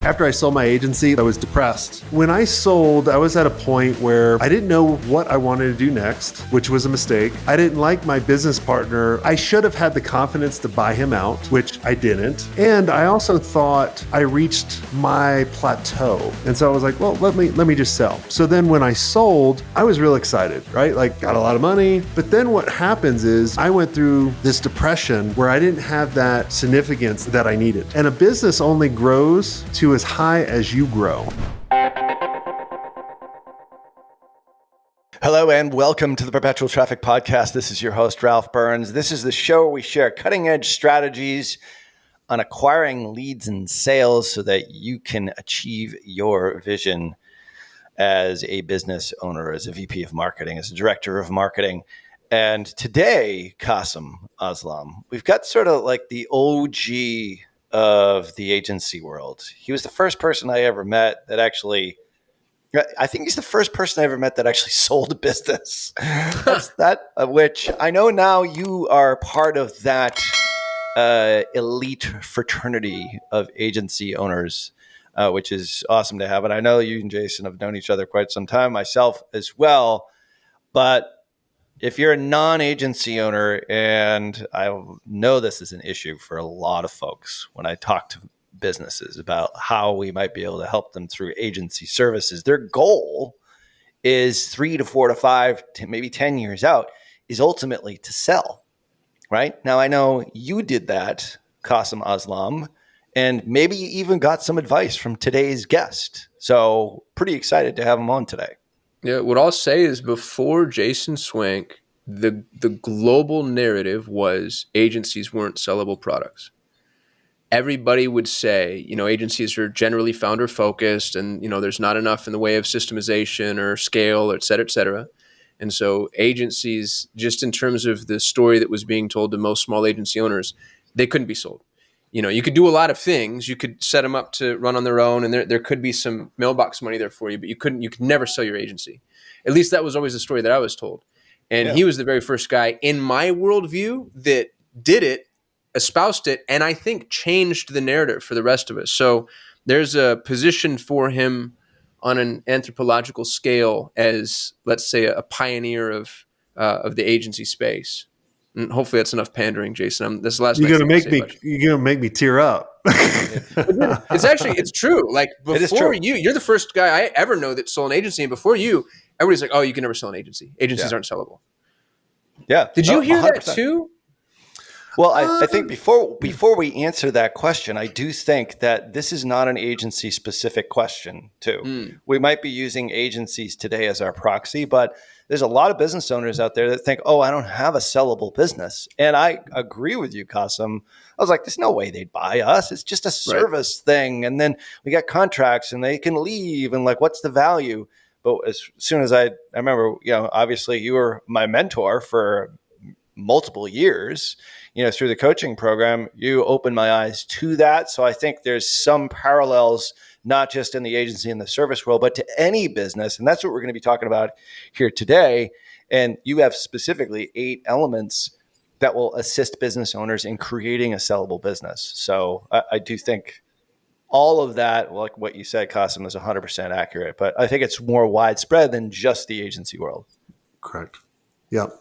After I sold my agency, I was depressed. When I sold, I was at a point where I didn't know what I wanted to do next, which was a mistake. I didn't like my business partner. I should have had the confidence to buy him out, which I didn't. And I also thought I reached my plateau. And so I was like, well, let me just sell. So then when I sold, I was real excited, right? Like got a lot of money. But then what happens is I went through this depression where I didn't have that significance that I needed. And a business only grows to as high as you grow. Hello and welcome to the Perpetual Traffic Podcast. This is your host, Ralph Burns. This is the show where we share cutting-edge strategies on acquiring leads and sales so that you can achieve your vision as a business owner, as a VP of marketing, as a director of marketing. And today, Kasim, Aslam, we've got sort of like the OG of the agency world. He was the first person I ever met that actually, I think he's the first person I ever met that actually sold a business. That's that, which I know now you are part of that elite fraternity of agency owners, which is awesome to have. And I know you and Jason have known each other quite some time, myself as well. But if you're a non-agency owner, and I know this is an issue for a lot of folks when I talk to businesses about how we might be able to help them through agency services, their goal is 3 to 4 to 5 to maybe 10 years out is ultimately to sell, right? Now, I know you did that, Kasim Aslam, and maybe you even got some advice from today's guest. So pretty excited to have him on today. Yeah, what I'll say is before Jason Swenk, the global narrative was agencies weren't sellable products. Everybody would say, agencies are generally founder focused and, there's not enough in the way of systemization or scale, et cetera, et cetera. And so agencies, just in terms of the story that was being told to most small agency owners, they couldn't be sold. You could do a lot of things. You could set them up to run on their own, and there could be some mailbox money there for you, but you could never sell your agency. At least that was always the story that I was told. And He was the very first guy in my worldview that did it, espoused it, and I think changed the narrative for the rest of us. So there's a position for him on an anthropological scale as, let's say, a pioneer of the agency space. And hopefully that's enough pandering, Jason. This is the last. You're gonna make me tear up. It's true. Like before you're the first guy I ever know that sold an agency, and before you, everybody's like, "Oh, you can never sell an agency. Agencies aren't sellable." Yeah. Did you hear 100%. that too? Well, I think before we answer that question, I do think that this is not an agency-specific question, too. We might be using agencies today as our proxy, but there's a lot of business owners out there that think, oh, I don't have a sellable business. And I agree with you, Kasim. I was like, there's no way they'd buy us. It's just a service thing. And then we got contracts and they can leave. And like, what's the value? But as soon as I remember, obviously you were my mentor for multiple years, through the coaching program, you opened my eyes to that. So I think there's some parallels, not just in the agency and the service world, but to any business. And that's what we're going to be talking about here today. And you have specifically 8 elements that will assist business owners in creating a sellable business. So I do think all of that, like what you said, Kasim, is 100% accurate. But I think it's more widespread than just the agency world. Correct. Yep.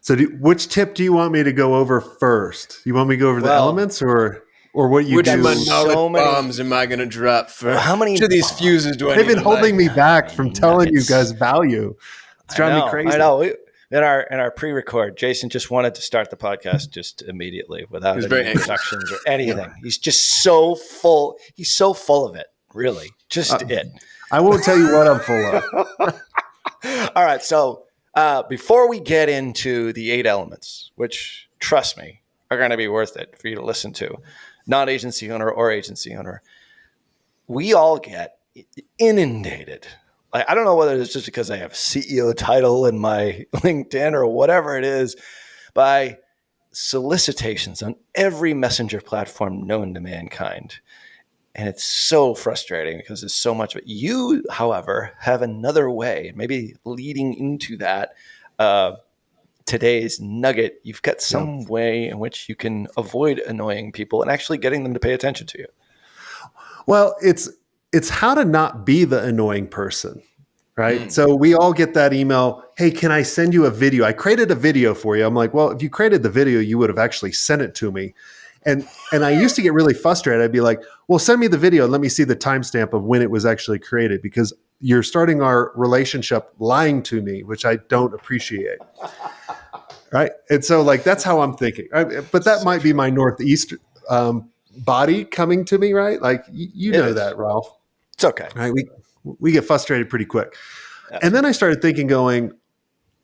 So which tip do you want me to go over first? You want me to go over the elements or what you which do? Which bombs am I going to drop for? How many of these fuses do I They've need been holding me back from telling you guys value. It's driving me crazy. I know. In our pre-record, Jason just wanted to start the podcast just immediately without any introductions or anything. Yeah. He's just so full. He's so full of it, really. Just it. I won't tell you what I'm full of. All right. So before we get into the 8 elements, which, trust me, are going to be worth it for you to listen to, non-agency owner or agency owner, we all get inundated. I don't know whether it's just because I have CEO title in my LinkedIn or whatever it is, by solicitations on every messenger platform known to mankind. And it's so frustrating because there's so much of it. You, however, have another way, maybe leading into that today's nugget. You've got some way in which you can avoid annoying people and actually getting them to pay attention to you. Well, it's how to not be the annoying person, right? Mm. So we all get that email, "Hey, can I send you a video? I created a video for you." I'm like, "Well, if you created the video, you would have actually sent it to me." And I used to get really frustrated. I'd be like, "Well, send me the video and let me see the timestamp of when it was actually created, because you're starting our relationship lying to me, which I don't appreciate." Right? And so like that's how I'm thinking. But that might be my northeast body coming to me, right? Like you It know is. that, Ralph. It's okay. Right? We get frustrated pretty quick. Yeah. And then I started thinking, going,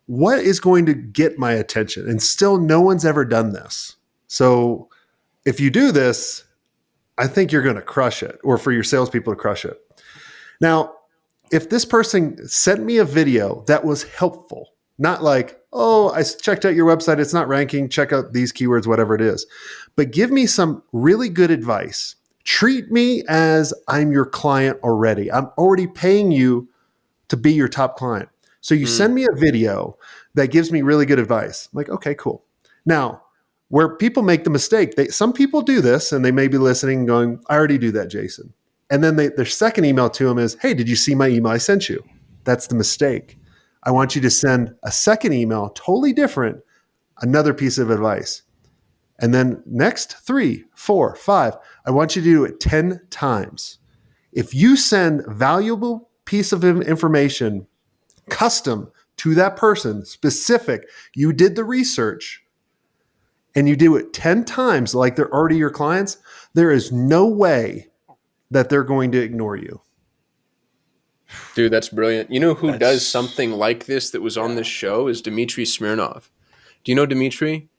what is going to get my attention? And still no one's ever done this. So if you do this, I think you're going to crush it, or for your salespeople to crush it. Now, if this person sent me a video that was helpful, not like, "Oh, I checked out your website, it's not ranking, check out these keywords," whatever it is, but give me some really good advice. Treat me as I'm your client already. I'm already paying you to be your top client. So you send me a video that gives me really good advice. I'm like, okay, cool. Now, where people make the mistake, some people do this and they may be listening and going, "I already do that, Jason." And then their second email to them is, "Hey, did you see my email I sent you?" That's the mistake. I want you to send a second email, totally different, another piece of advice. And then next 3, 4, 5, I want you to do it 10 times. If you send valuable piece of information custom to that person, specific, you did the research, and you do it 10 times like they're already your clients, there is no way that they're going to ignore you. Dude, that's brilliant. You know who does something like this that was on this show is Dmitry Smirnov. Do you know Dmitry?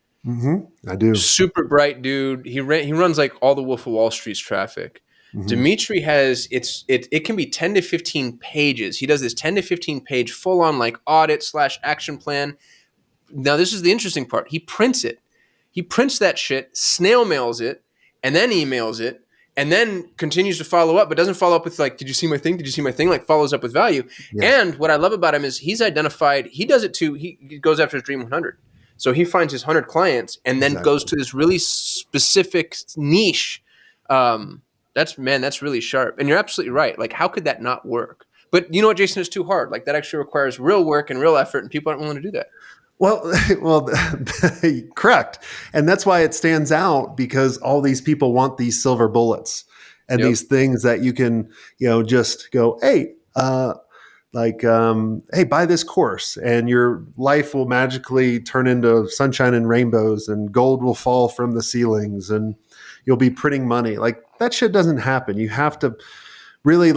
I do. Super bright dude. He runs like all the Wolf of Wall Street's traffic. Dmitry has it can be 10 to 15 pages. He does this 10 to 15 page full on like audit / action plan. Now this is the interesting part. He prints it. He prints that shit, snail mails it, and then emails it, and then continues to follow up, but doesn't follow up with like, "Did you see my thing? Did you see my thing?" Like follows up with value. Yeah. And what I love about him is he's identified, he does it too. He goes after his dream 100. So he finds his 100 clients and then goes to this really specific niche. That's really sharp. And you're absolutely right. Like, how could that not work? But you know what, Jason, is too hard. Like that actually requires real work and real effort, and people aren't willing to do that. Well, correct. And that's why it stands out, because all these people want these silver bullets and these things that you can, just go, "Hey, hey, buy this course and your life will magically turn into sunshine and rainbows and gold will fall from the ceilings and you'll be printing money." Like that shit doesn't happen. You have to really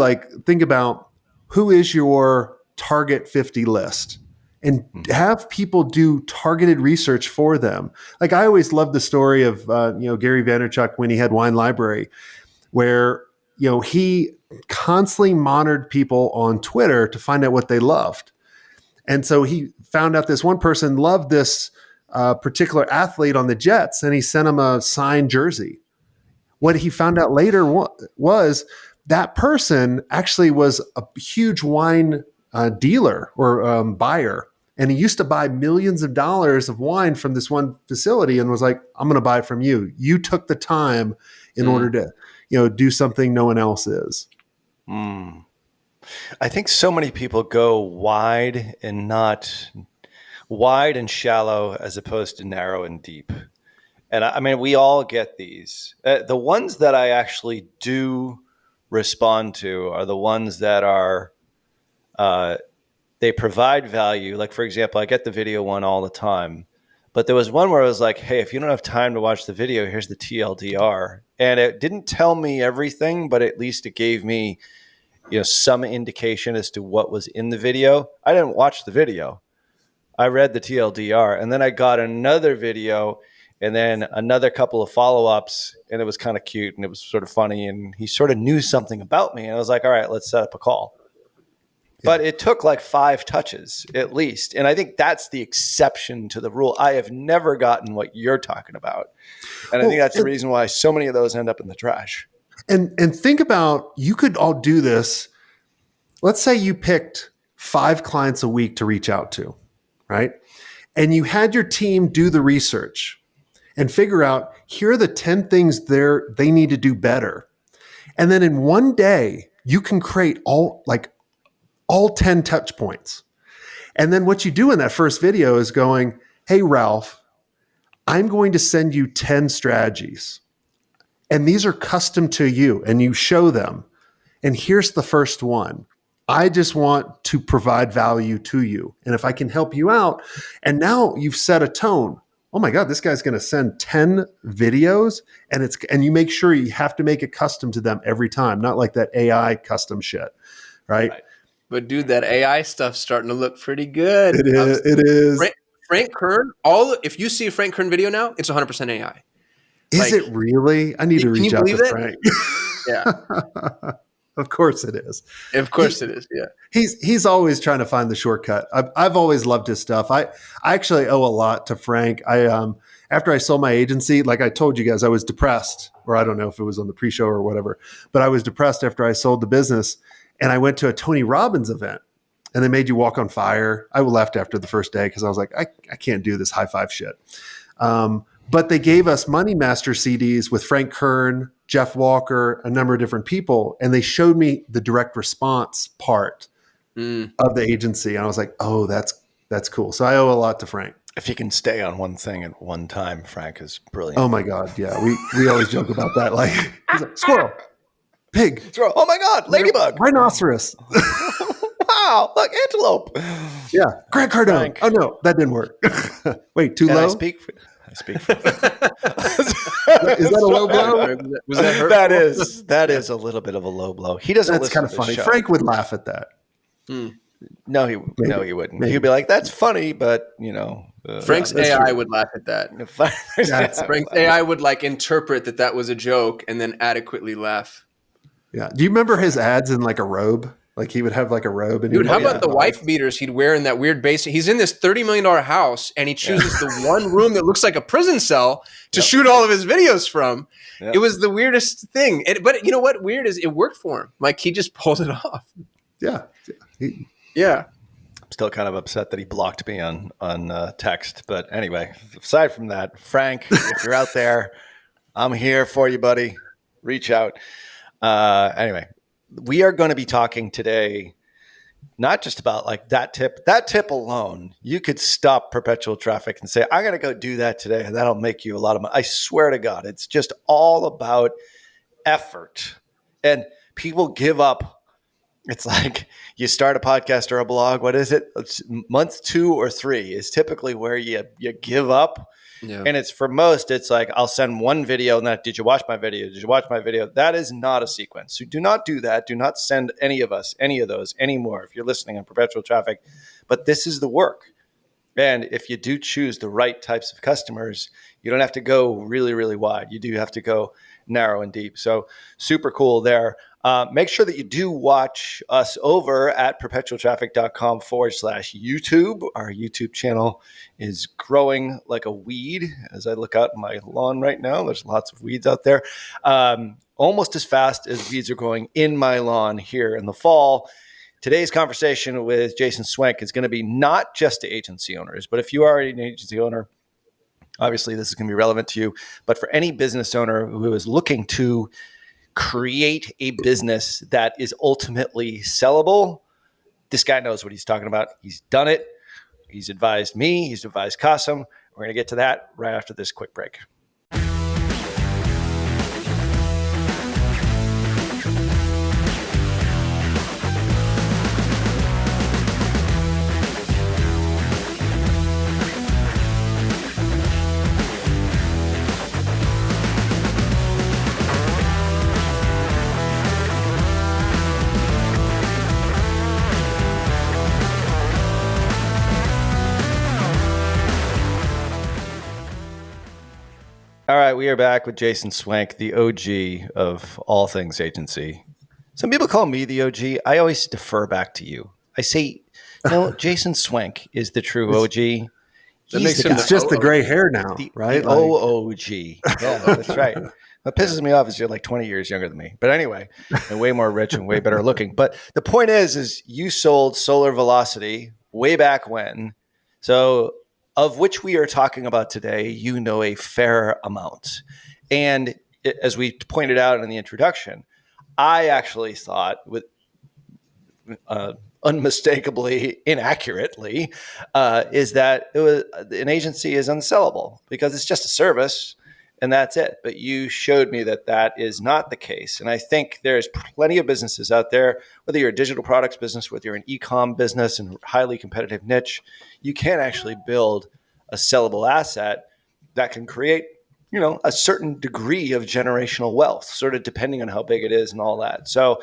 think about who is your target 50 list and have people do targeted research for them. Like I always loved the story of, Gary Vaynerchuk when he had Wine Library, where, he constantly monitored people on Twitter to find out what they loved. And so he found out this one person loved this particular athlete on the Jets, and he sent him a signed jersey. What he found out later was that person actually was a huge wine dealer or buyer. And he used to buy millions of dollars of wine from this one facility and was like, "I'm going to buy it from you. You took the time in order to, do something no one else is." I think so many people go wide and shallow as opposed to narrow and deep. And I mean, we all get these. The ones that I actually do respond to are the ones that are, they provide value. Like, for example, I get the video one all the time. But there was one where I was like, "Hey, if you don't have time to watch the video, here's the TLDR." And it didn't tell me everything, but at least it gave me, some indication as to what was in the video. I didn't watch the video. I read the TLDR. And then I got another video and then another couple of follow-ups, and it was kind of cute and it was sort of funny. And he sort of knew something about me. And I was like, "All right, let's set up a call." But it took like 5 touches at least. And I think that's the exception to the rule. I have never gotten what you're talking about. And I think that's the reason why so many of those end up in the trash. And think about, you could all do this. Let's say you picked 5 clients a week to reach out to, right? And you had your team do the research and figure out, here are the 10 things they need to do better. And then in one day, you can create all 10 touch points. And then what you do in that first video is going, hey, Ralph, I'm going to send you 10 strategies. And these are custom to you. And you show them. And here's the first one. I just want to provide value to you. And if I can help you out, and now you've set a tone. Oh my God, this guy's going to send 10 videos and you make sure you have to make it custom to them every time, not like that AI custom shit, right? But dude, that AI stuff's starting to look pretty good. It is. Frank Kern, if you see a Frank Kern video now, it's 100% AI. Is it really? I need to reach out to Frank. Yeah. Of course it is. Of course it is. Yeah. He's always trying to find the shortcut. I've always loved his stuff. I actually owe a lot to Frank. After I sold my agency, like I told you guys, I was depressed, or I don't know if it was on the pre-show or whatever, but I was depressed after I sold the business, and I went to a Tony Robbins event, and they made you walk on fire. I left after the first day because I was like, I can't do this high five shit. But they gave us Money Master CDs with Frank Kern, Jeff Walker, a number of different people, and they showed me the direct response part of the agency. And I was like, oh, that's cool. So I owe a lot to Frank. If you can stay on one thing at one time, Frank is brilliant. Oh my God. Yeah. We always joke about that. Like, he's like, squirrel, pig. Squirrel. Oh my God. Ladybug. Rhinoceros. Wow. Look, antelope. Yeah. Grant Cardone. Frank. Oh no, that didn't work. Wait, too Can low? I speak for Is that a low blow? Was that hurtful? that is a little bit of a low blow. He doesn't That's listen kind of to the funny. show. Frank would laugh at that. No, he wouldn't. Maybe. He'd be like, "That's funny," but Frank's AI would laugh at that. That's- Frank's AI would interpret that was a joke and then adequately laugh. Yeah. Do you remember his ads in like a robe? Like he would have like a robe. And Dude, how about the wife beaters he'd wear in that weird base? He's in this $30 million house and he chooses the one room that looks like a prison cell to shoot all of his videos from. Yep. It was the weirdest thing. But you know what? Weird is it worked for him. Like he just pulled it off. Yeah. Yeah. I'm still kind of upset that he blocked me on text. But anyway, aside from that, Frank, if you're out there, I'm here for you, buddy. Reach out. Anyway, we are going to be talking today, not just about like that tip alone. You could stop Perpetual Traffic and say, I'm going to go do that today. And that'll make you a lot of money. I swear to God, it's just all about effort. And people give up. It's like you start a podcast or a blog. What is it? Month 2 or 3 is typically where you give up. Yeah. And it's for most, it's like, I'll send one video and that, did you watch my video? Did you watch my video? That is not a sequence. So do not do that. Do not send any of those anymore if you're listening on Perpetual Traffic. But this is the work. And if you do choose the right types of customers, you don't have to go really, really wide. You do have to go narrow and deep. So super cool there. Make sure that you do watch us over at perpetualtraffic.com/YouTube. Our YouTube channel is growing like a weed. As I look out in my lawn right now, there's lots of weeds out there. Almost as fast as weeds are growing in my lawn here in the fall. Today's conversation with Jason Swenk is going to be not just to agency owners, but if you are an agency owner, obviously this is going to be relevant to you. But for any business owner who is looking to create a business that is ultimately sellable, this guy knows what he's talking about. He's done it. He's advised me. He's advised Kasim. We're going to get to that right after this quick break. All right, we are back with Jason Swenk, the OG of all things agency. Some people call me the OG. I always defer back to you. I say, no, Jason Swenk is the true OG. It's just the gray hair now, right? The OOG. Yeah, that's right. What pisses me off is you're like 20 years younger than me. But anyway, and way more rich and way better looking. But the point is you sold Solar Velocity way back when. So of which we are talking about today, you know a fair amount. And as we pointed out in the introduction, I actually thought with unmistakably inaccurately is that it was an agency is unsellable because it's just a service and that's it. But you showed me that that is not the case. And I think there's plenty of businesses out there, whether you're a digital products business, whether you're an e-com business and highly competitive niche, you can actually build a sellable asset that can create, a certain degree of generational wealth, sort of depending on how big it is and all that. So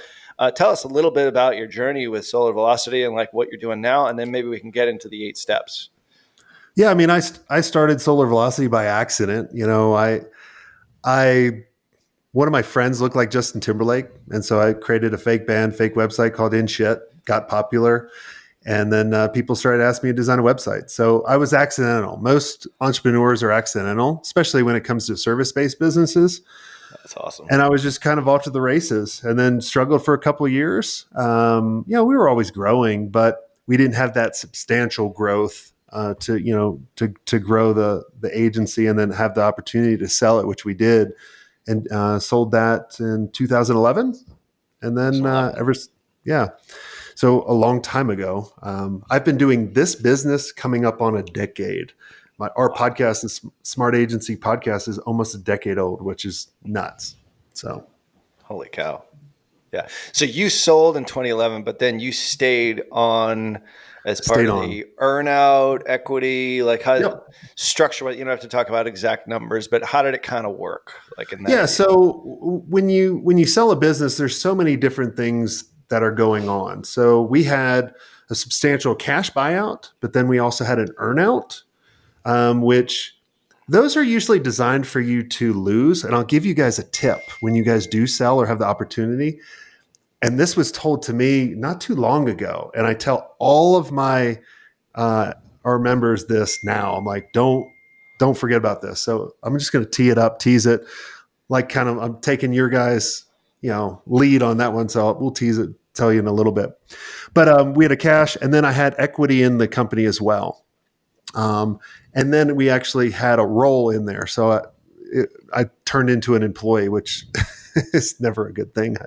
tell us a little bit about your journey with Solar Velocity and like what you're doing now, and then maybe we can get into the 8 steps. Yeah, I mean, I started Solar Velocity by accident. I one of my friends looked like Justin Timberlake, and so I created a fake band, fake website called In Shit. Got popular, and then people started asking me to design a website. So I was accidental. Most entrepreneurs are accidental, especially when it comes to service-based businesses. That's awesome. And I was just kind of off to the races, and then struggled for a couple of years. We were always growing, but we didn't have that substantial growth to grow the agency and then have the opportunity to sell it, which we did, and sold that in 2011. And then so a long time ago. I've been doing this business coming up on a decade. Our podcast, the Smart Agency podcast, is almost a decade old, which is nuts. So, holy cow. Yeah. So you sold in 2011, but then you stayed on as part of the earnout equity, like how structure, you don't have to talk about exact numbers, but how did it kind of work? Like in that deal? So when you sell a business, there's so many different things that are going on. So we had a substantial cash buyout, but then we also had an earnout, which those are usually designed for you to lose. And I'll give you guys a tip when you guys do sell or have the opportunity. And this was told to me not too long ago. And I tell all of my our members this now. I'm like, don't forget about this. So I'm just going to tease it, like kind of I'm taking your guys' lead on that one. So we'll tease it, tell you in a little bit. But we had a cash, and then I had equity in the company as well. And then we actually had a role in there. So I turned into an employee, which is never a good thing,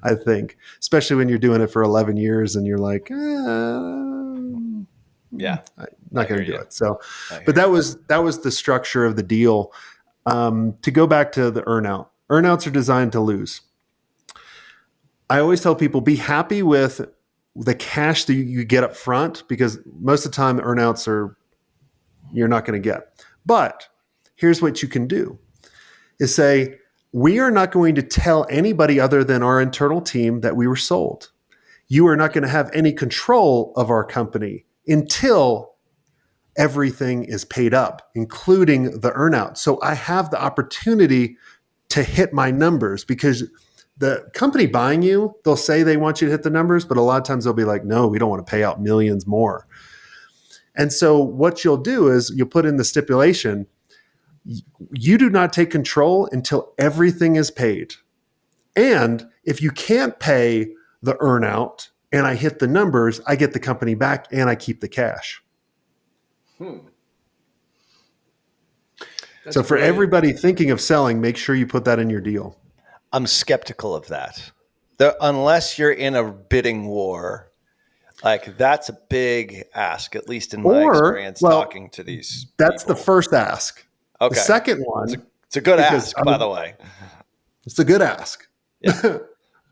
I think, especially when you're doing it for 11 years and you're like, I'm not going to do it. So, but that was the structure of the deal. To go back to the earnout, earnouts are designed to lose. I always tell people, be happy with the cash that you get up front, because most of the time earnouts you're not going to get. But here's what you can do is say, we are not going to tell anybody other than our internal team that we were sold. You are not going to have any control of our company until everything is paid up, including the earnout. So I have the opportunity to hit my numbers, because the company buying you, they'll say they want you to hit the numbers, but a lot of times they'll be like, no, we don't want to pay out millions more. And so what you'll do is you'll put in the stipulation, you do not take control until everything is paid. And if you can't pay the earnout and I hit the numbers, I get the company back and I keep the cash. So for everybody thinking of selling, make sure you put that in your deal. I'm skeptical of that. Unless you're in a bidding war, like that's a big ask, at least in my experience talking to these That's people. The first ask. Okay. The second one. It's a good ask, by the way. It's a good ask. Yeah.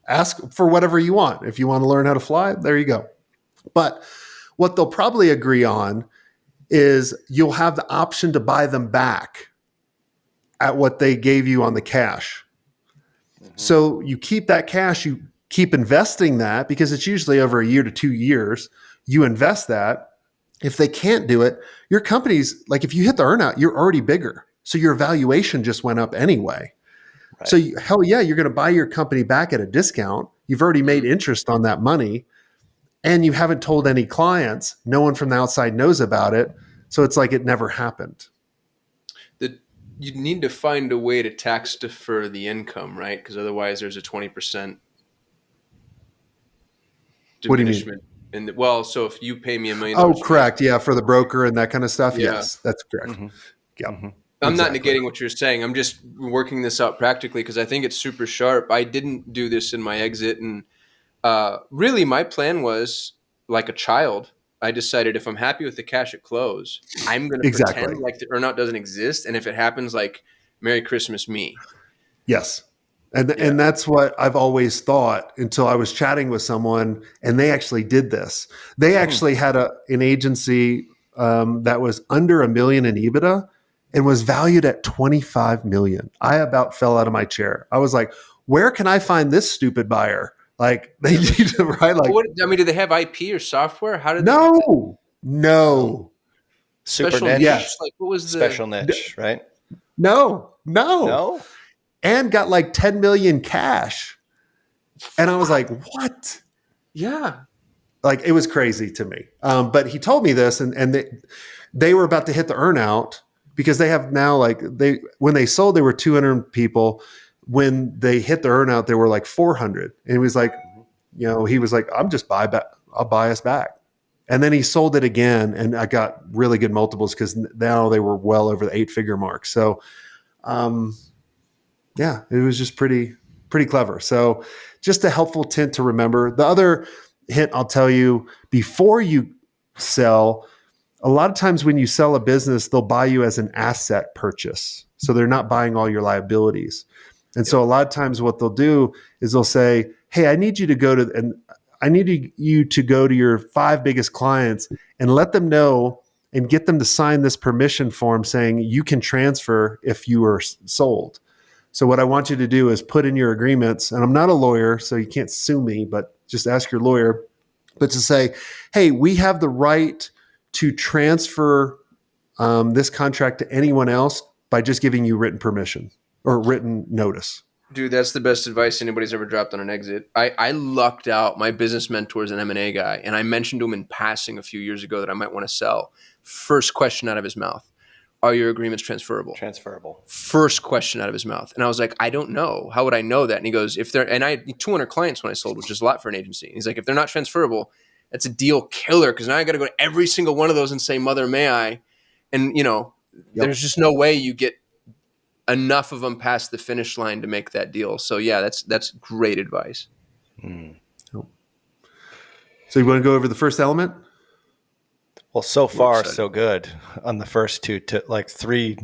Ask for whatever you want. If you want to learn how to fly, there you go. But what they'll probably agree on is you'll have the option to buy them back at what they gave you on the cash. Mm-hmm. So you keep that cash, you keep investing that, because it's usually over a year to 2 years. You invest that. If they can't do it, your company's like, if you hit the earnout, you're already bigger. So your valuation just went up anyway. Right. So hell yeah, you're going to buy your company back at a discount. You've already made interest on that money, and you haven't told any clients. No one from the outside knows about it. So it's like it never happened. You need to find a way to tax defer the income, right? Because otherwise there's a 20% diminishment. What do you mean? So if you pay me $1 million. Oh, correct. Yeah. For the broker and that kind of stuff. Yeah. Yes, that's correct. Mm-hmm. Yeah. Mm-hmm. I'm not Exactly. negating what you're saying. I'm just working this out practically because I think it's super sharp. I didn't do this in my exit, and really, my plan was like a child. I decided if I'm happy with the cash at close, I'm going to Exactly. pretend like the earnout doesn't exist, and if it happens, like Merry Christmas, me. Yes. And Yeah. that's what I've always thought until I was chatting with someone and they actually did this. They actually had an agency that was under $1 million in EBITDA and was valued at 25 million. I about fell out of my chair. I was like, where can I find this stupid buyer? Like they need to write like, I mean, do they have IP or software? How did they get that? no, No. no, Super Special niche, niche? yes, Like, what was special the? niche, right? no, no. No? And got like 10 million cash. And I was like, what? Yeah. Like it was crazy to me. But he told me this, and they were about to hit the earnout because they have now when they sold, they were 200 people. When they hit the earnout, they were like 400. And he was like, he was like, I'm just buy back. I'll buy us back. And then he sold it again, and I got really good multiples because now they were well over the 8-figure mark. So, yeah, it was just pretty clever. So, just a helpful tint to remember. The other hint I'll tell you before you sell, a lot of times when you sell a business, they'll buy you as an asset purchase. So they're not buying all your liabilities. And so a lot of times what they'll do is they'll say, hey, I need you to go to your 5 biggest clients and let them know and get them to sign this permission form saying you can transfer if you are sold. So what I want you to do is put in your agreements, and I'm not a lawyer, so you can't sue me, but just ask your lawyer, but to say, hey, we have the right to transfer this contract to anyone else by just giving you written permission or written notice. Dude, that's the best advice anybody's ever dropped on an exit. I lucked out. My business mentor is an M&A guy, and I mentioned to him in passing a few years ago that I might want to sell. First question out of his mouth, are your agreements transferable? Transferable. First question out of his mouth. And I was like, I don't know. How would I know that? And he goes, and I had 200 clients when I sold, which is a lot for an agency. And he's like, if they're not transferable, that's a deal killer because now I got to go to every single one of those and say, mother, may I? And, there's just no way you get enough of them past the finish line to make that deal. So yeah, that's great advice. So you want to go over the first element? Well, so far so good on the first two. To like three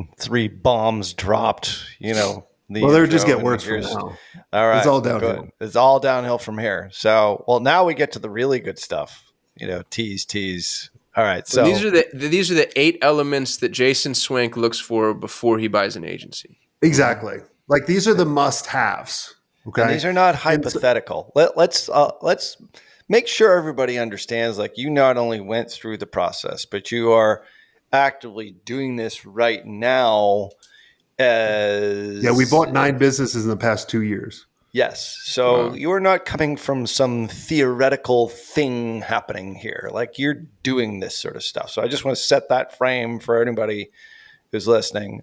bombs dropped. Well, they're just get worse from now. All right, it's all downhill. Good. It's all downhill from here. So, now we get to the really good stuff. Tease. All right. So these are the 8 elements that Jason Swenk looks for before he buys an agency. Exactly. Like these are the must-haves. Okay. And these are not hypothetical. Let's make sure everybody understands. Like you not only went through the process, but you are actively doing this right now. We bought 9 businesses in the past 2 years. Yes. So you're not coming from some theoretical thing happening here. Like you're doing this sort of stuff. So I just want to set that frame for anybody who's listening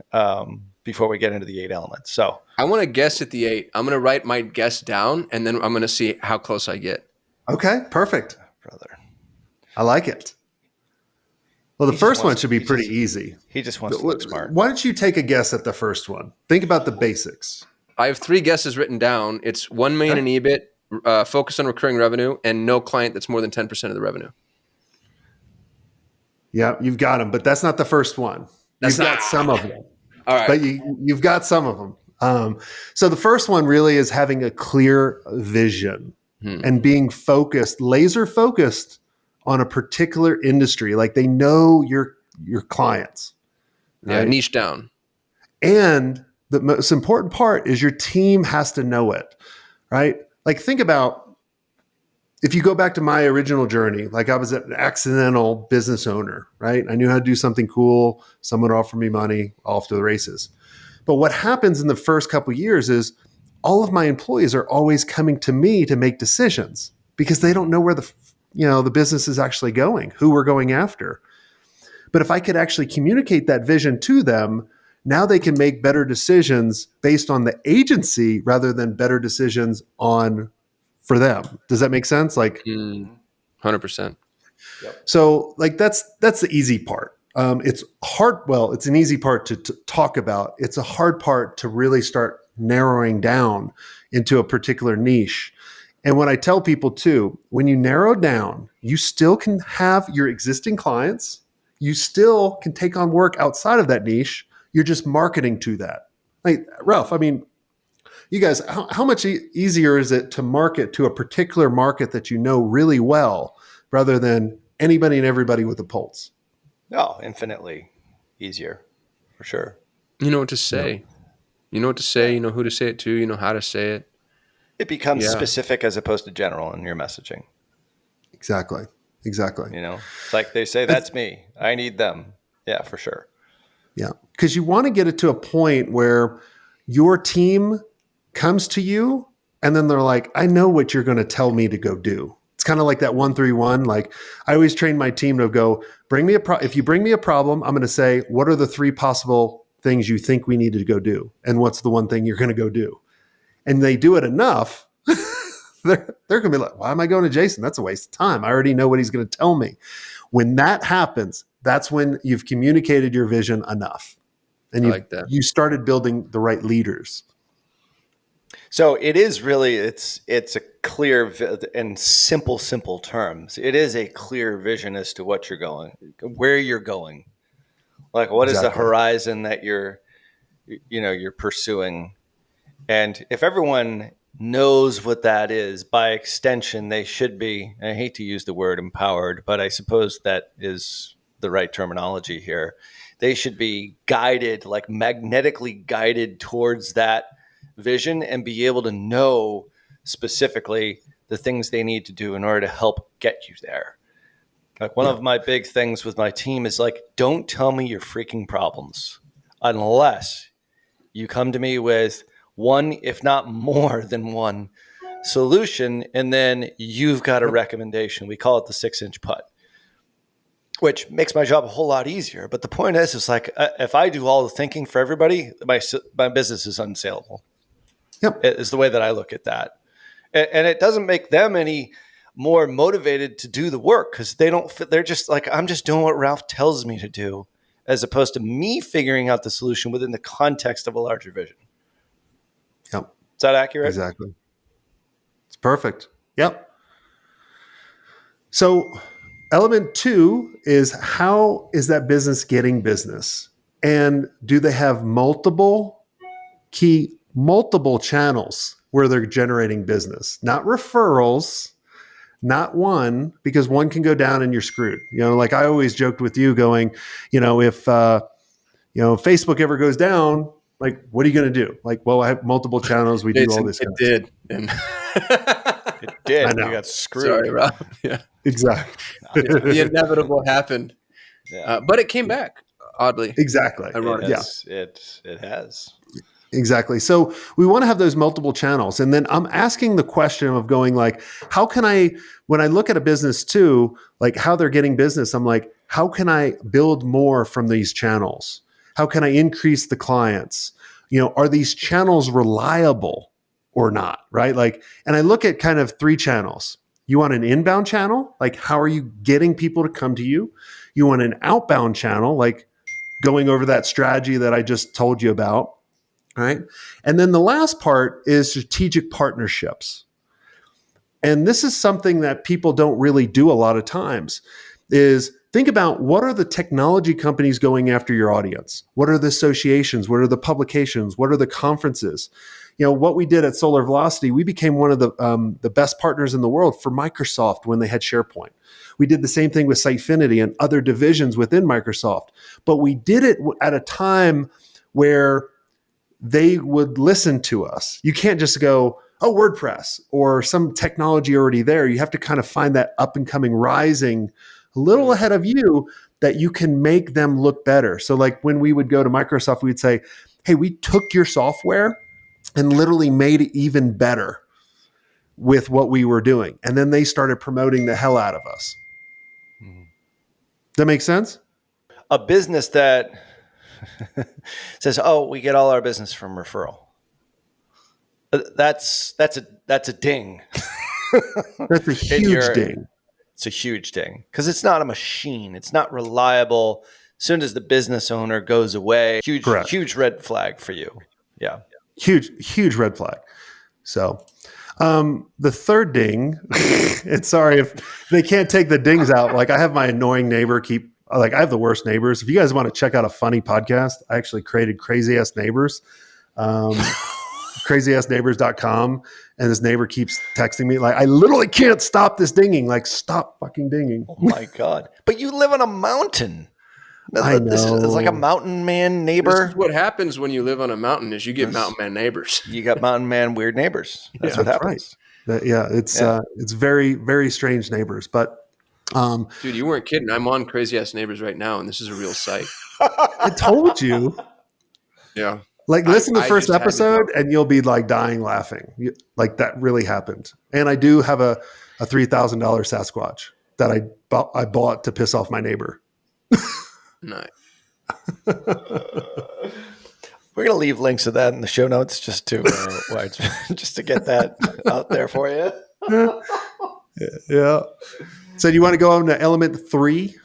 before we get into the 8 elements. So I want to guess at the 8. I'm going to write my guess down, and then I'm going to see how close I get. Okay, perfect. Brother. I like it. Well, the first one should be pretty easy. He just wants to look smart. Why don't you take a guess at the first one? Think about the basics. I have 3 guesses written down. It's 1 million in EBIT, focus on recurring revenue, and no client that's more than 10% of the revenue. Yeah, you've got them, but that's not the first one. You've got some of them. All right. But you've got some of them. So the first one really is having a clear vision and being focused, laser focused on a particular industry. Like they know your clients. Yeah, right? niche down. And the most important part is your team has to know it, right? Like think about if you go back to my original journey, like I was an accidental business owner, right? I knew how to do something cool. Someone offered me money, off to the races. But what happens in the first couple of years is all of my employees are always coming to me to make decisions because they don't know where the business is actually going, who we're going after. But if I could actually communicate that vision to them, now they can make better decisions based on the agency rather than better decisions for them. Does that make sense? Like 100%. So like that's the easy part. It's hard. Well, it's an easy part to talk about. It's a hard part to really start narrowing down into a particular niche. And what I tell people too, when you narrow down, you still can have your existing clients. You still can take on work outside of that niche. You're just marketing to that. Like Ralph, I mean, you guys, how much easier is it to market to a particular market that you know really well rather than anybody and everybody with a pulse? No, infinitely easier, for sure. You know what to say. You know what to say. You know who to say it to. You know how to say it. It becomes Yeah. specific as opposed to general in your messaging. Exactly. You know, it's like they say, that's me. I need them. Yeah, for sure. Yeah. Because you want to get it to a point where your team comes to you and then they're like, I know what you're going to tell me to go do. It's kind of like that 1-3-1. Like I always train my team to go, if you bring me a problem, I'm going to say, what are the 3 possible things you think we need to go do? And what's the one thing you're going to go do? And they do it enough. They're going to be like, why am I going to Jason? That's a waste of time. I already know what he's going to tell me. When that happens, that's when you've communicated your vision enough. And you started building the right leaders. So it is really, it's a clear and simple terms. It is a clear vision as to what you're going, where you're going. Like what is the horizon that you're pursuing? And if everyone knows what that is, by extension, they should be, I hate to use the word empowered, but I suppose that is the right terminology here. They should be guided, like magnetically guided towards that vision and be able to know specifically the things they need to do in order to help get you there. Like one of my big things with my team is like, don't tell me your freaking problems unless you come to me with one, if not more than one solution, and then you've got a recommendation. We call it the 6-inch putt, which makes my job a whole lot easier. But the point is like, if I do all the thinking for everybody, my business is unsaleable. Yep. Is the way that I look at that. And it doesn't make them any more motivated to do the work because they're just like, I'm just doing what Ralph tells me to do, as opposed to me figuring out the solution within the context of a larger vision. Yep. Is that accurate? Exactly. It's perfect. Yep. So element 2 is, how is that business getting business? And do they have multiple channels where they're generating business? Not referrals, not one, because one can go down and you're screwed. Like I always joked with you going, if Facebook ever goes down, like, what are you going to do? Like, well, I have multiple channels. We do all this. It did. And it did. I know. We got screwed. Sorry, Rob. Yeah. Exactly. The inevitable happened. Yeah. But it came back, oddly. Exactly. It has. Exactly. So we want to have those multiple channels. And then I'm asking the question of going like, how can I, when I look at a business too, like how they're getting business, I'm like, how can I build more from these channels? How can I increase the clients? Are these channels reliable or not? Right. Like, and I look at kind of 3 channels. You want an inbound channel? Like, how are you getting people to come to you? You want an outbound channel, like going over that strategy that I just told you about. Right. And then the last part is strategic partnerships. And this is something that people don't really do a lot of times, is think about what are the technology companies going after your audience? What are the associations? What are the publications? What are the conferences? What we did at Solar Velocity, we became one of the best partners in the world for Microsoft when they had SharePoint. We did the same thing with Sitefinity and other divisions within Microsoft. But we did it at a time where they would listen to us. You can't just go, oh, WordPress or some technology already there. You have to kind of find that up and coming rising a little ahead of you that you can make them look better. So like when we would go to Microsoft, we'd say, hey, we took your software and literally made it even better with what we were doing. And then they started promoting the hell out of us. Does that make sense? A business that says, oh, we get all our business from referral. That's a ding. That's a huge ding. It's a huge ding because it's not a machine. It's not reliable. soon as the business owner goes away, Correct. huge red flag for you. Yeah. Huge red flag. So the third ding, and sorry if they can't take the dings out. Like I have my annoying neighbor I have the worst neighbors. If you guys want to check out a funny podcast, I actually created Crazy Ass Neighbors, crazyassneighbors.com. And this neighbor keeps texting me like, I literally can't stop this dinging. Like, stop fucking dinging. Oh my God. But you live on a mountain. I know. This is like a mountain man neighbor. This is what happens when you live on a mountain is you get mountain man neighbors. You got mountain man weird neighbors. That's what happens. Right. It's very, very strange neighbors. But dude, you weren't kidding. I'm on Crazy Ass Neighbors right now, and this is a real site. I told you. Yeah. Like, listen to the first episode, and you'll be like dying laughing. Like, that really happened. And I do have a $3,000 Sasquatch that I bought to piss off my neighbor. Nice. We're gonna leave links to that in the show notes just to just to get that out there for you. Yeah. So do you want to go on to element 3?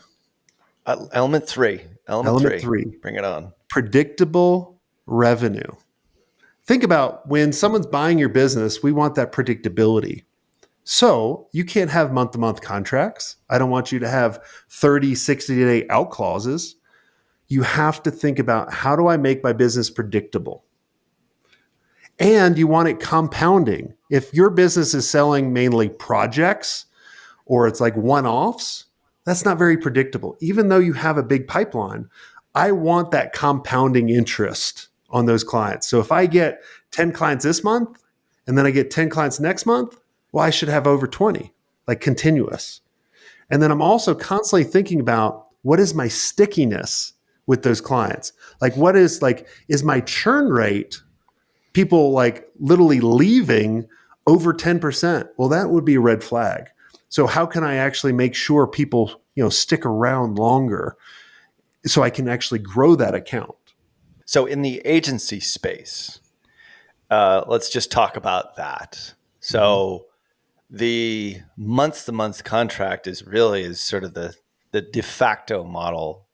Element three. Bring it on. Predictable revenue. Think about when someone's buying your business, we want that predictability. So you can't have month-to-month contracts. I don't want you to have 30, 60-day out clauses. You have to think about, how do I make my business predictable? And you want it compounding. If your business is selling mainly projects or it's like one-offs, that's not very predictable. Even though you have a big pipeline, I want that compounding interest on those clients. So if I get 10 clients this month and then I get 10 clients next month, well, I should have over 20, like continuous. And then I'm also constantly thinking about, what is my stickiness with those clients? Like, is my churn rate, people like literally leaving, over 10%? Well, that would be a red flag. So how can I actually make sure people, stick around longer so I can actually grow that account? So in the agency space, let's just talk about that. So the month-to-month contract is sort of the de facto model,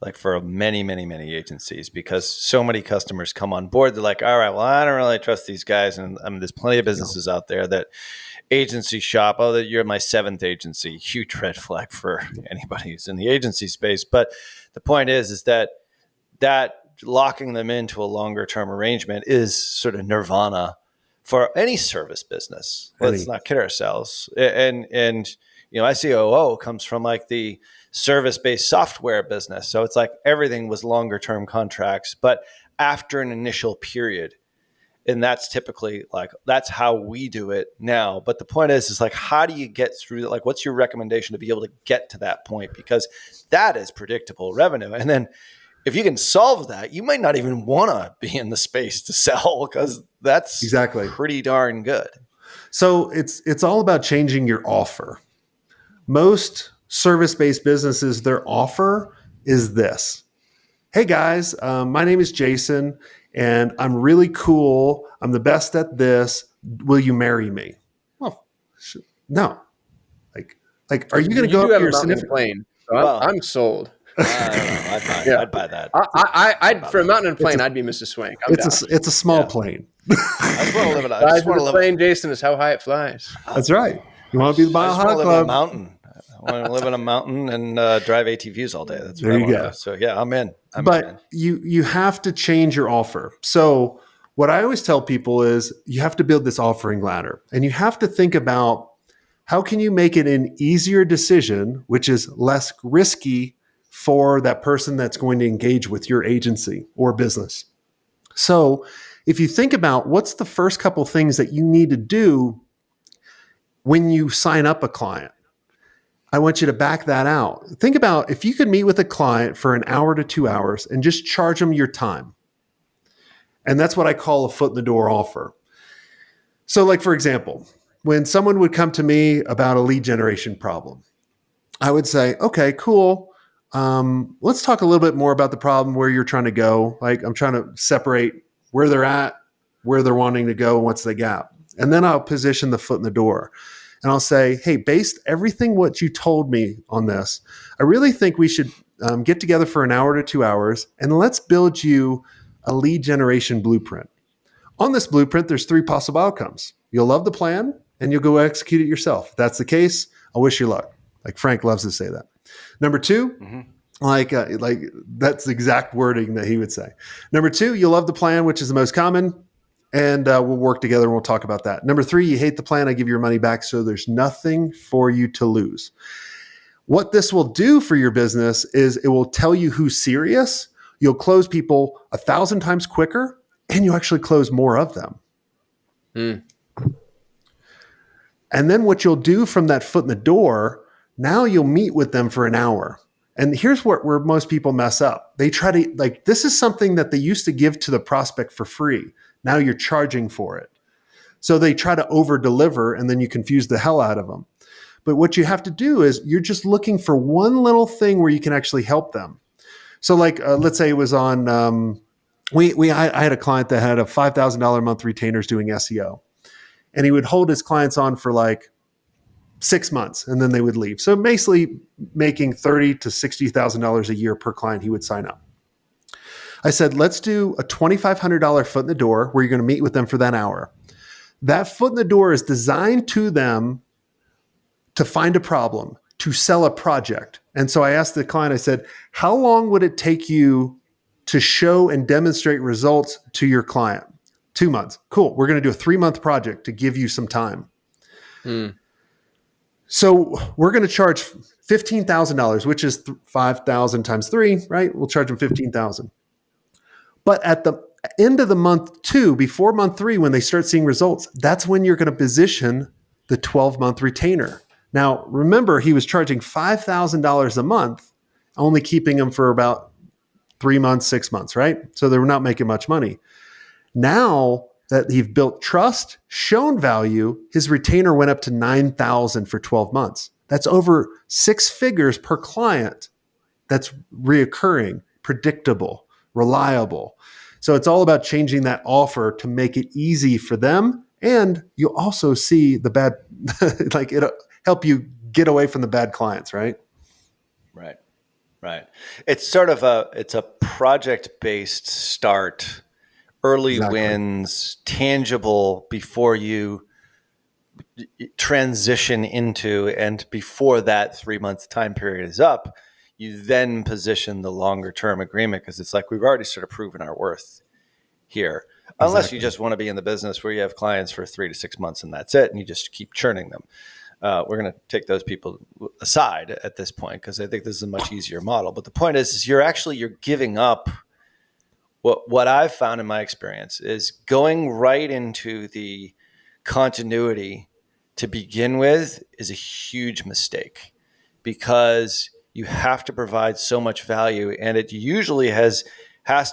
like for many, many, many agencies, because so many customers come on board. They're like, all right, well, I don't really trust these guys. And I mean, there's plenty of businesses out there that agency shop. Oh, that you're my 7th agency. Huge red flag for anybody who's in the agency space. But the point is that locking them into a longer term arrangement is sort of nirvana for any service business. Let's not kid ourselves. And SEOO comes from like the service-based software business. So it's like everything was longer term contracts, but after an initial period. And that's typically that's how we do it now. But the point is like, how do you get through? Like, what's your recommendation to be able to get to that point? Because that is predictable revenue. And then if you can solve that, you might not even want to be in the space to sell, because that's exactly pretty darn good. So it's all about changing your offer. Most service-based businesses, their offer is this. Hey guys, my name is Jason and I'm really cool. I'm the best at this. Will you marry me? Well, no. Like, are you going to go up to your significant plane? So I'm sold. I'd buy that. I'd for a mountain and plane, I'd be Mrs. Swenk. It's a small plane. I just want to live in a plane. Jason, is how high it flies. That's right. You want to be the Mile High Club? Live in a mountain. I want to live in a mountain and drive ATVs all day. That's what I want to do. So yeah, I'm in. But you have to change your offer. So what I always tell people is you have to build this offering ladder, and you have to think about, how can you make it an easier decision, which is less risky for that person that's going to engage with your agency or business. So if you think about what's the first couple things that you need to do when you sign up a client, I want you to back that out. Think about if you could meet with a client for an hour to 2 hours and just charge them your time. And that's what I call a foot in the door offer. So like, for example, when someone would come to me about a lead generation problem, I would say, okay, cool. Let's talk a little bit more about the problem, where you're trying to go. Like, I'm trying to separate where they're at, where they're wanting to go, and what's the gap. And then I'll position the foot in the door. And I'll say, hey, based everything what you told me on this, I really think we should get together for an hour to 2 hours, and let's build you a lead generation blueprint. On this blueprint, there's 3 possible outcomes. You'll love the plan and you'll go execute it yourself. If that's the case, I wish you luck. Like Frank loves to say that. Number 2, like that's the exact wording that he would say. Number 2, you'll love the plan, which is the most common, and we'll work together and we'll talk about that. Number 3, you hate the plan, I give you your money back, so there's nothing for you to lose. What this will do for your business is it will tell you who's serious. You'll close people 1,000 times quicker, and you actually close more of them. And then what you'll do from that foot in the door, now you'll meet with them for an hour. And here's where most people mess up. They try to, like, this is something that they used to give to the prospect for free. Now you're charging for it. So they try to over deliver, and then you confuse the hell out of them. But what you have to do is you're just looking for one little thing where you can actually help them. So like, let's say it was on, I had a client that had a $5,000 a month retainers doing SEO, and he would hold his clients on for like 6 months, and then they would leave. So basically making $30,000 to $60,000 a year per client he would sign up. I said, let's do a $2,500 foot in the door where you're going to meet with them for that hour. That foot in the door is designed to them to find a problem, to sell a project. And so I asked the client, I said, how long would it take you to show and demonstrate results to your client? 2 months. Cool. We're going to do a 3-month project to give you some time. So we're going to charge $15,000, which is 5,000 times 3, right? We'll charge them $15,000. But at the end of the month 2, before month 3, when they start seeing results, that's when you're going to position the 12-month retainer. Now, remember, he was charging $5,000 a month, only keeping them for about 3 months, 6 months, right? So they were not making much money. Now that he's built trust, shown value, his retainer went up to $9,000 for 12 months. That's over 6 figures per client. That's reoccurring, predictable, reliable. So it's all about changing that offer to make it easy for them. And you'll also see the bad, like it'll help you get away from the bad clients, right? Right. It's sort of a project-based start, early wins, tangible before you transition into, and before that 3-month time period is up, you then position the longer term agreement, because it's like we've already sort of proven our worth here. Unless you just want to be in the business where you have clients for 3 to 6 months and that's it, and you just keep churning them. We're going to take those people aside at this point, because I think this is a much easier model. But the point is you're giving up. What I've found in my experience is going right into the continuity to begin with is a huge mistake, because you have to provide so much value, and it usually has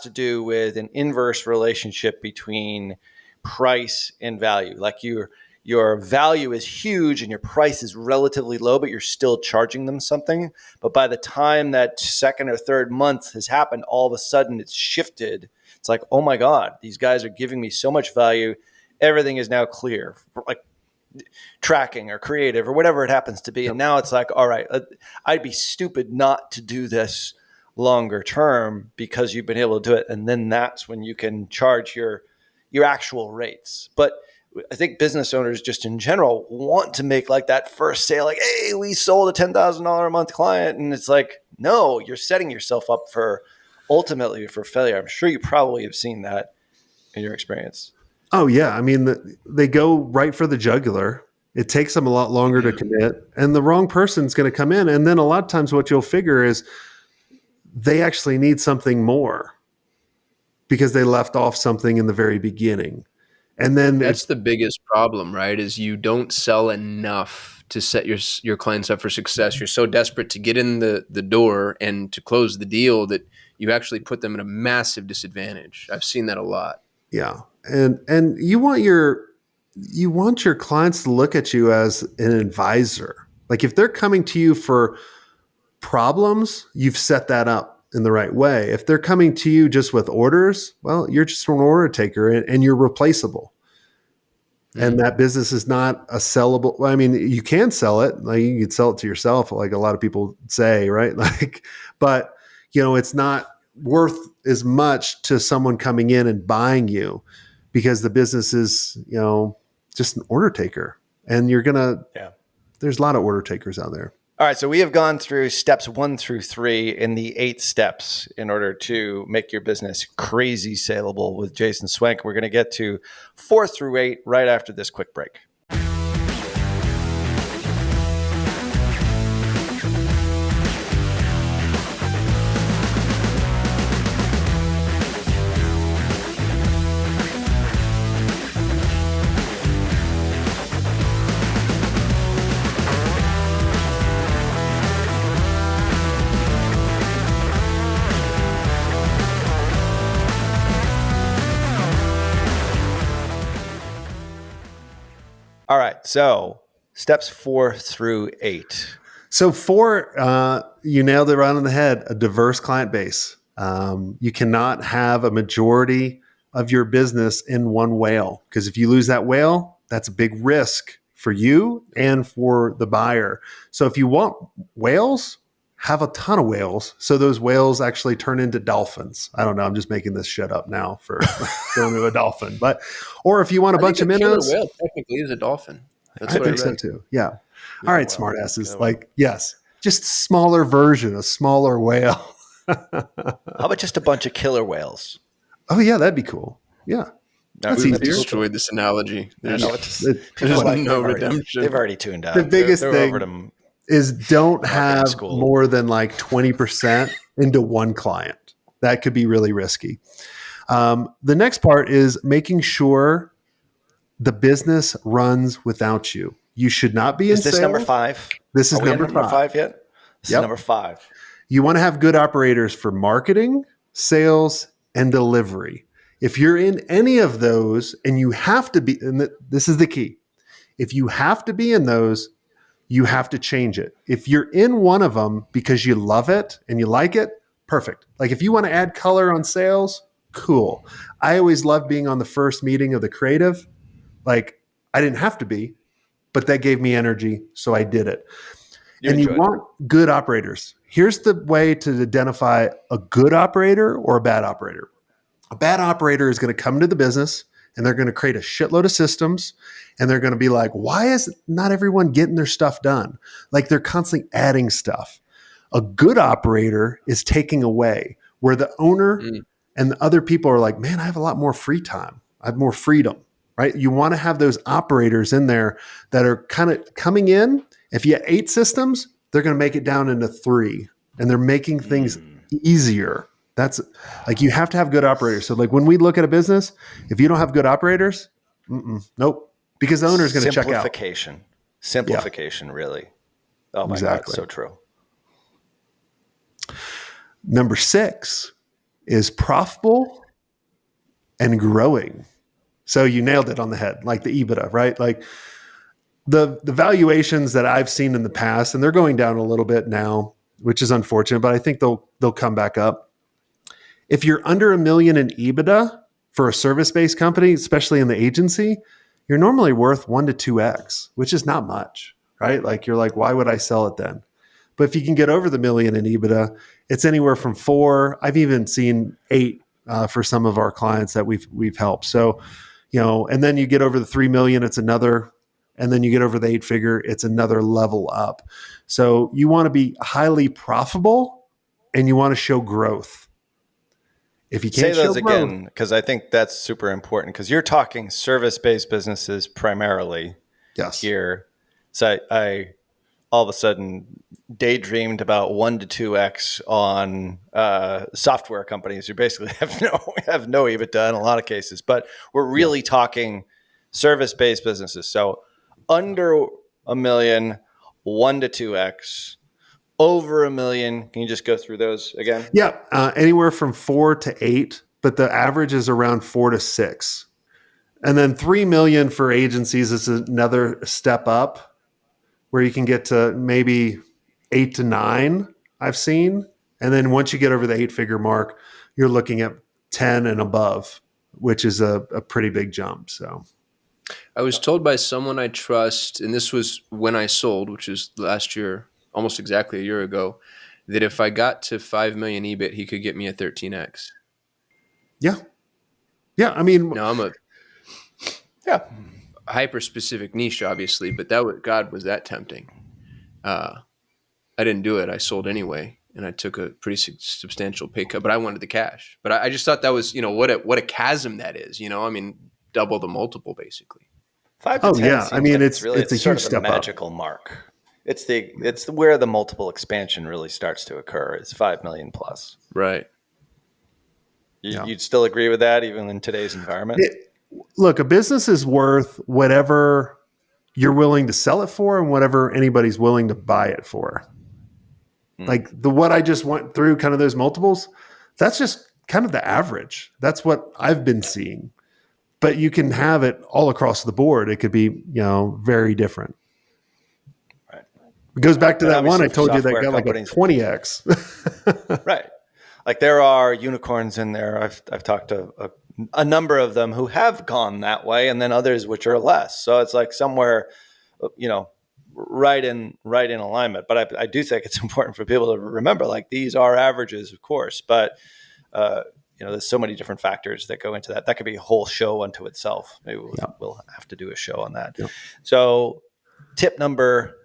to do with an inverse relationship between price and value. Like your value is huge and your price is relatively low, but you're still charging them something. But by the time that second or third month has happened, all of a sudden it's shifted. It's like, oh my God, these guys are giving me so much value. Everything is now clear, like tracking or creative or whatever it happens to be. And now it's like, all right, I'd be stupid not to do this longer term because you've been able to do it. And then that's when you can charge your actual rates. But I think business owners just in general want to make like that first sale, like, hey, we sold a $10,000 a month client. And it's like, no, you're setting yourself up for ultimately for failure. I'm sure you probably have seen that in your experience. Oh yeah. I mean, they go right for the jugular. It takes them a lot longer to commit, and the wrong person's going to come in. And then a lot of times what you'll figure is they actually need something more because they left off something in the very beginning. And then that's the biggest problem, right? Is you don't sell enough to set your clients up for success. You're so desperate to get in the door and to close the deal that you actually put them at a massive disadvantage. I've seen that a lot. Yeah. And you want your clients to look at you as an advisor. Like if they're coming to you for problems, you've set that up in the right way. If they're coming to you just with orders, well, you're just an order taker and you're replaceable. and that business is not a sellable. I mean, you can sell it, like you could sell it to yourself, like a lot of people say, right? Like, but it's not worth as much to someone coming in and buying you, because the business is, just an order taker, and there's a lot of order takers out there. All right, so we have gone through steps 1 through 3 in the 8 steps in order to make your business crazy saleable with Jason Swenk. We're going to get to 4 through 8 right after this quick break. All right, so steps 4 through 8. So 4, you nailed it right on the head, a diverse client base. You cannot have a majority of your business in one whale, because if you lose that whale, that's a big risk for you and for the buyer. So if you want whales, have a ton of whales, so those whales actually turn into dolphins. I don't know. I'm just making this shit up now for going to a dolphin. Or if you want a bunch of minnows. Killer whale technically is a dolphin. That's I what I think so read. too. Yeah. All right, smartasses. Like, yes, just smaller version, a smaller whale. How about just a bunch of killer whales? Oh yeah, that'd be cool. Yeah. We've destroyed this analogy. There's no redemption. They've already tuned out. The biggest they're thing over to is don't have school. more than like 20% into one client. That could be really risky. The next part is making sure the business runs without you. You should not be in sales. Is this number 5? This is Are we number on number 5 yet? This is number 5. You want to have good operators for marketing, sales, and delivery. If you're in any of those, and you have to be, and this is the key. If you have to be in those, you have to change it. If you're in one of them because you love it and you like it, perfect. Like if you want to add color on sales, cool. I always loved being on the first meeting of the creative. Like I didn't have to be, but that gave me energy, so I did it. And you want good operators. Here's the way to identify a good operator or a bad operator. A bad operator is going to come into the business and they're going to create a shitload of systems, and they're going to be like, why is not everyone getting their stuff done? Like they're constantly adding stuff. A good operator is taking away, where the owner and the other people are like, man, I have a lot more free time. I have more freedom, right? You want to have those operators in there that are kind of coming in. If you have 8 systems, they're going to make it down into 3, and they're making things easier. That's like, you have to have good operators. So like when we look at a business, if you don't have good operators, nope, because the owner is going to check out. Simplification, really. Oh my God, so true. Number 6 is profitable and growing. So you nailed it on the head, like the EBITDA, right? Like the valuations that I've seen in the past, and they're going down a little bit now, which is unfortunate, but I think they'll come back up. If you're under $1 million in EBITDA for a service-based company, especially in the agency, you're normally worth 1 to 2x, which is not much, right? Like you're like, why would I sell it then? But if you can get over the $1 million in EBITDA, it's anywhere from 4. I've even seen 8 for some of our clients that we've helped. So, and then you get over the 3 million, it's another, and then you get over the 8-figure, it's another level up. So you want to be highly profitable and you want to show growth. If you can't say those show growth, again, because I think that's super important, because you're talking service-based businesses primarily here. So I all of a sudden daydreamed about 1 to 2x on software companies who basically have no EBITDA in a lot of cases, but we're really talking service-based businesses. So under $1 million, 1 to 2x. Over $1 million, can you just go through those again? Yeah, anywhere from 4 to 8, but the average is around 4 to 6. And then 3 million for agencies is another step up, where you can get to maybe 8 to 9, I've seen. And then once you get over the 8-figure mark, you're looking at 10 and above, which is a pretty big jump. So I was told by someone I trust, and this was when I sold, which is last year, almost exactly a year ago, that if I got to 5 million EBIT, he could get me a 13x. Yeah. Yeah. I mean, Now I'm a Yeah. hyper specific niche, obviously, but God, was that tempting? I didn't do it. I sold anyway, and I took a pretty substantial pay cut. But I wanted the cash. But I just thought that was, what a chasm that is. I mean, double the multiple basically. 5 to 10 yeah. I seems mean, like it's a sort huge of the step up. magical mark. It's where the multiple expansion really starts to occur. It's 5 million plus. Right. You'd still agree with that even in today's environment? Look, a business is worth whatever you're willing to sell it for and whatever anybody's willing to buy it for. Like what I just went through, kind of those multiples, that's just kind of the average. That's what I've been seeing. But you can have it all across the board. It could be, very different. Right. It goes back to And that one I obviously told you that software got like a companies- 20x. Right. Like there are unicorns in there. I've talked to a number of them who have gone that way, and then others which are less. So it's like somewhere, right in alignment. But I do think it's important for people to remember, like these are averages, of course, but there's so many different factors that go into that. That could be a whole show unto itself. Maybe we'll have to do a show on that. Yep. So tip number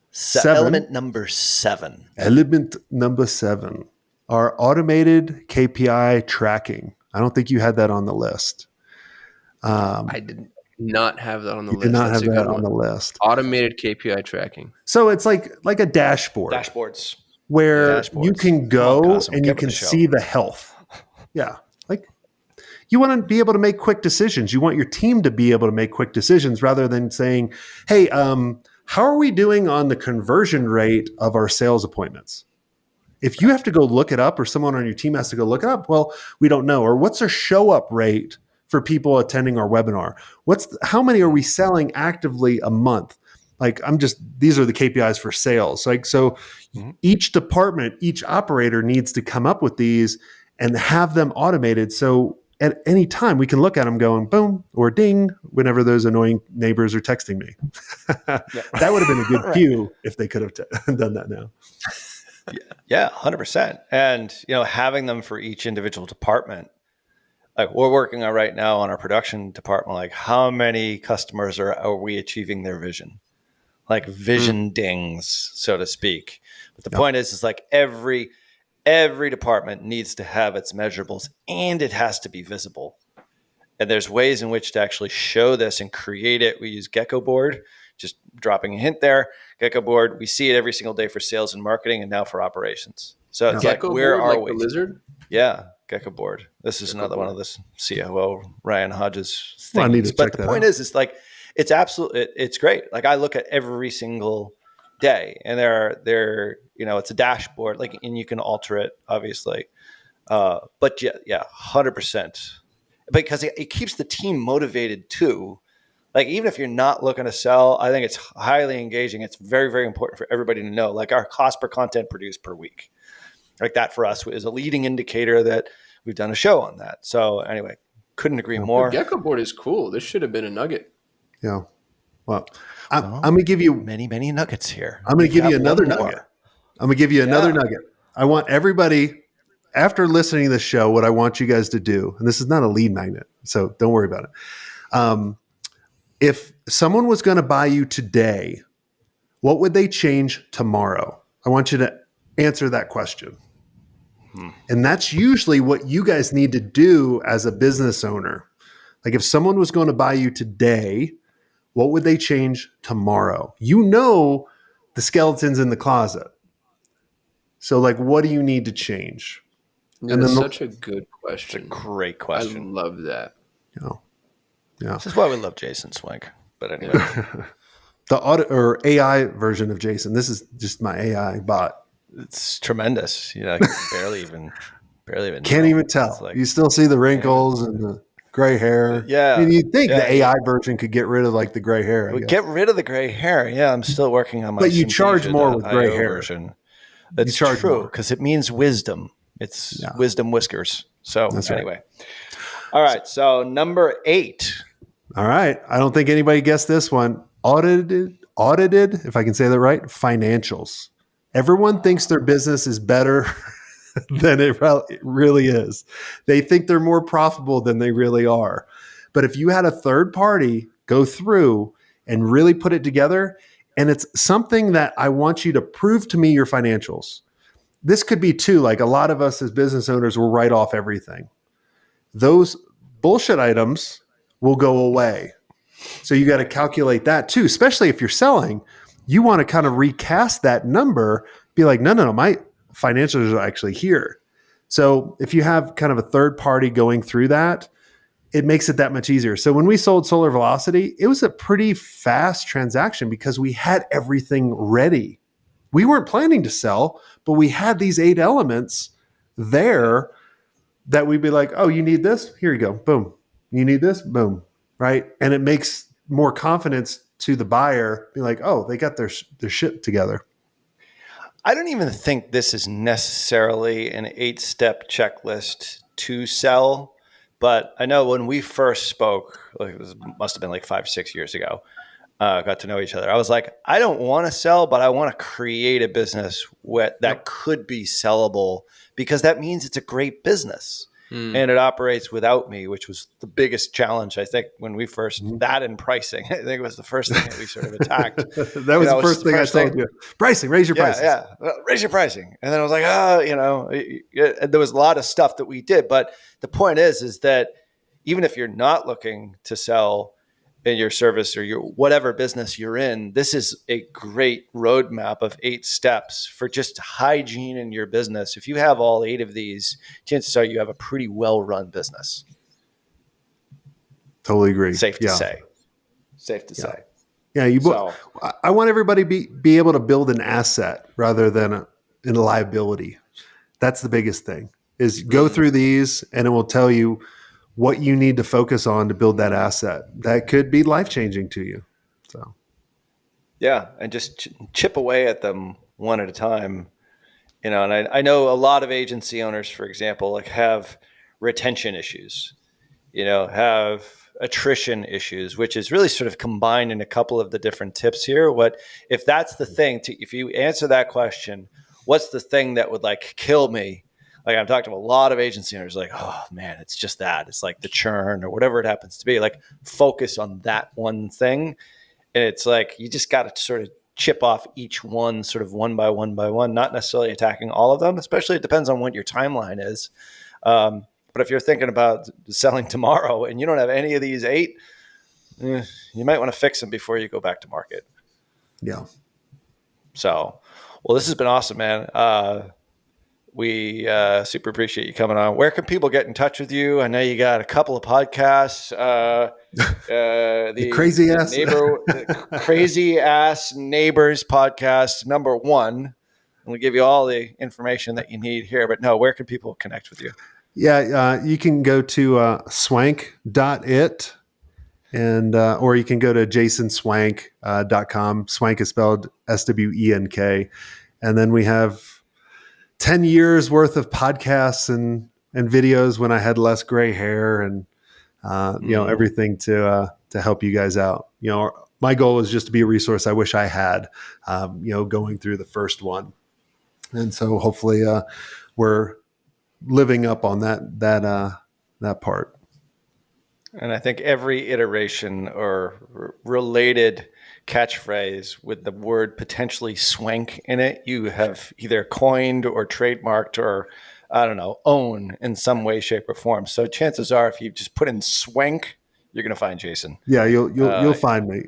7. Element number 7. Element number 7. Our automated KPI tracking. I don't think you had that on the list. I did not have that on the list. Did not have that on the list. Automated KPI tracking. So it's like a dashboard. Dashboards. Where you can go and you can see the health. Yeah. Like you want to be able to make quick decisions. You want your team to be able to make quick decisions rather than saying, hey, how are we doing on the conversion rate of our sales appointments? If you have to go look it up or someone on your team has to go look it up, well, we don't know. Or what's our show up rate for people attending our webinar? How many are we selling actively a month? Like these are the KPIs for sales. Each department, each operator needs to come up with these and have them automated. So at any time we can look at them going boom or ding whenever those annoying neighbors are texting me. That would have been a good cue if they could have done that now. Yeah, 100%. And, having them for each individual department, like we're working on right now on our production department, like how many customers are we achieving their vision? Like vision dings, so to speak. But the point is like every department needs to have its measurables and it has to be visible. And there's ways in which to actually show this and create it. We use Gecko Board, just dropping a hint there. Gecko Board, we see it every single day for sales and marketing and now for operations. So it's Gecko like, where board, are like we? the lizard? Yeah, Gecko Board. This is another one of this COO Ryan Hodges things. Well, I need to but check the that point out. is, it's like, it's absolutely, it's great. Like I look at every single day and it's a dashboard, like, and you can alter it obviously. But yeah, 100%. Because it keeps the team motivated too. Like even if you're not looking to sell, I think it's highly engaging. It's very, very important for everybody to know, like our cost per content produced per week. Like that for us is a leading indicator that we've done a show on that. So anyway, couldn't agree more. The Gecko Board is cool. This should have been a Nugget. Yeah. Well, I'm going to give you many nuggets here. I'm going to give you another nugget. I'm going to give you another nugget. I want everybody, after listening to this show, what I want you guys to do, and this is not a lead magnet, so don't worry about it. If someone was going to buy you today, what would they change tomorrow? I want you to answer that question. And that's usually what you guys need to do as a business owner. Like if someone was going to buy you today, what would they change tomorrow? The skeleton's in the closet. So like, what do you need to change? That's such a good question. It's a great question. I love that. Yeah. This is why we love Jason Swenk. But anyway. The or AI version of Jason. This is just my AI bot. It's tremendous. Barely even can't even tell. Like, you still see the wrinkles and the gray hair. Yeah. I mean, you'd think the AI version could get rid of like the gray hair. Get rid of the gray hair. Yeah, I'm still working on my. But you charge more with gray hair. Version. That's true because it means wisdom. It's wisdom whiskers. So anyway, all right. So number 8, All right. I don't think anybody guessed this one. Audited, if I can say that right, financials. Everyone thinks their business is better than it really is. They think they're more profitable than they really are. But if you had a third party go through and really put it together, and it's something that I want you to prove to me your financials. This could be too, like a lot of us as business owners will write off everything. Those bullshit items will go away. So you got to calculate that too, especially if you're selling. You want to kind of recast that number, be like, no, my financials are actually here. So if you have kind of a third party going through that, it makes it that much easier. So when we sold Solar Velocity, it was a pretty fast transaction because we had everything ready. We weren't planning to sell, but we had these 8 elements there that we'd be like, oh, you need this? Here you go. Boom. You need this? Boom. Right. And it makes more confidence to the buyer, be like, oh, they got their shit together. I don't even think this is necessarily an 8-step checklist to sell, but I know when we first spoke, like it must have been like 5-6 years ago, got to know each other. I was like, I don't want to sell, but I want to create a business that could be sellable because that means it's a great business. And it operates without me, which was the biggest challenge, I think, when we first, that and pricing, I think it was the first thing that we sort of attacked. That was the first thing I told you. Pricing, raise your prices. Yeah, raise your pricing. And then I was like, there was a lot of stuff that we did. But the point is that even if you're not looking to sell in your service or your whatever business you're in, this is a great roadmap of 8 steps for just hygiene in your business. If you have all 8 of these, chances are you have a pretty well-run business. Totally agree. Safe to say. Yeah, I want everybody be able to build an asset rather than a liability. That's the biggest thing. Is go through these, and it will tell you what you need to focus on to build that asset. That could be life-changing to you. So, yeah, and just chip away at them one at a time. And I know a lot of agency owners, for example, like have retention issues, have attrition issues, which is really sort of combined in a couple of the different tips here. If that's the thing, if you answer that question, what's the thing that would like kill me? Like I'm talking to a lot of agency owners like, oh man, it's just that. It's like the churn or whatever it happens to be. Like focus on that one thing. And it's like, you just got to sort of chip off each one sort of one by one, not necessarily attacking all of them, especially it depends on what your timeline is. But if you're thinking about selling tomorrow and you don't have any of these 8, you might want to fix them before you go back to market. Yeah. So, well, this has been awesome, man. We super appreciate you coming on. Where can people get in touch with you? I know you got a couple of podcasts. The Crazy Ass Neighbors podcast, number 1. And we give you all the information that you need here. But no, where can people connect with you? Yeah, you can go to swenk.it and or you can go to jasonswenk.com. Swenk is spelled SWENK. And then we have 10 years worth of podcasts and videos when I had less gray hair and everything to help you guys out. My goal is just to be a resource I wish I had, going through the first one. And so hopefully we're living up on that part. And I think every iteration or related catchphrase with the word potentially swank in it, you have either coined or trademarked or, I don't know, own in some way, shape, or form. So chances are, if you just put in swank, you're going to find Jason. Yeah, you'll find me.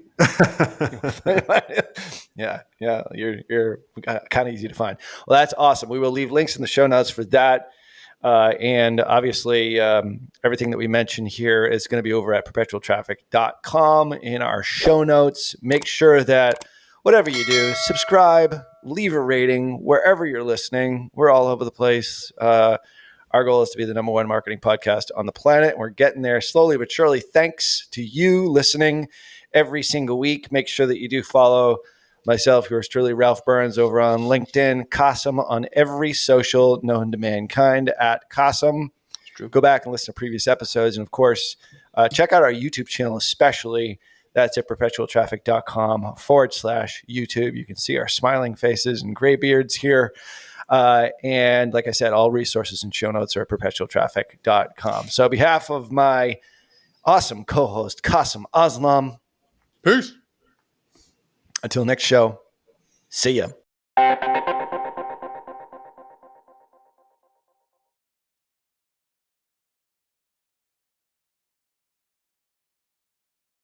Yeah, you're kind of easy to find. Well, that's awesome. We will leave links in the show notes for that. And obviously, everything that we mentioned here is going to be over at perpetualtraffic.com in our show notes. Make sure that whatever you do, subscribe, leave a rating wherever you're listening. We're all over the place. Our goal is to be the number 1 marketing podcast on the planet. We're getting there slowly but surely. Thanks to you listening every single week. Make sure that you do follow myself, yours truly, Ralph Burns, over on LinkedIn, Kasim on every social known to mankind at Kasim. Go back and listen to previous episodes. And of course, Check out our YouTube channel, especially. That's at perpetualtraffic.com/YouTube. You can see our smiling faces and gray beards here. And like I said, all resources and show notes are at perpetualtraffic.com. So on behalf of my awesome co-host, Kasim Aslam, Peace. until next show, see ya.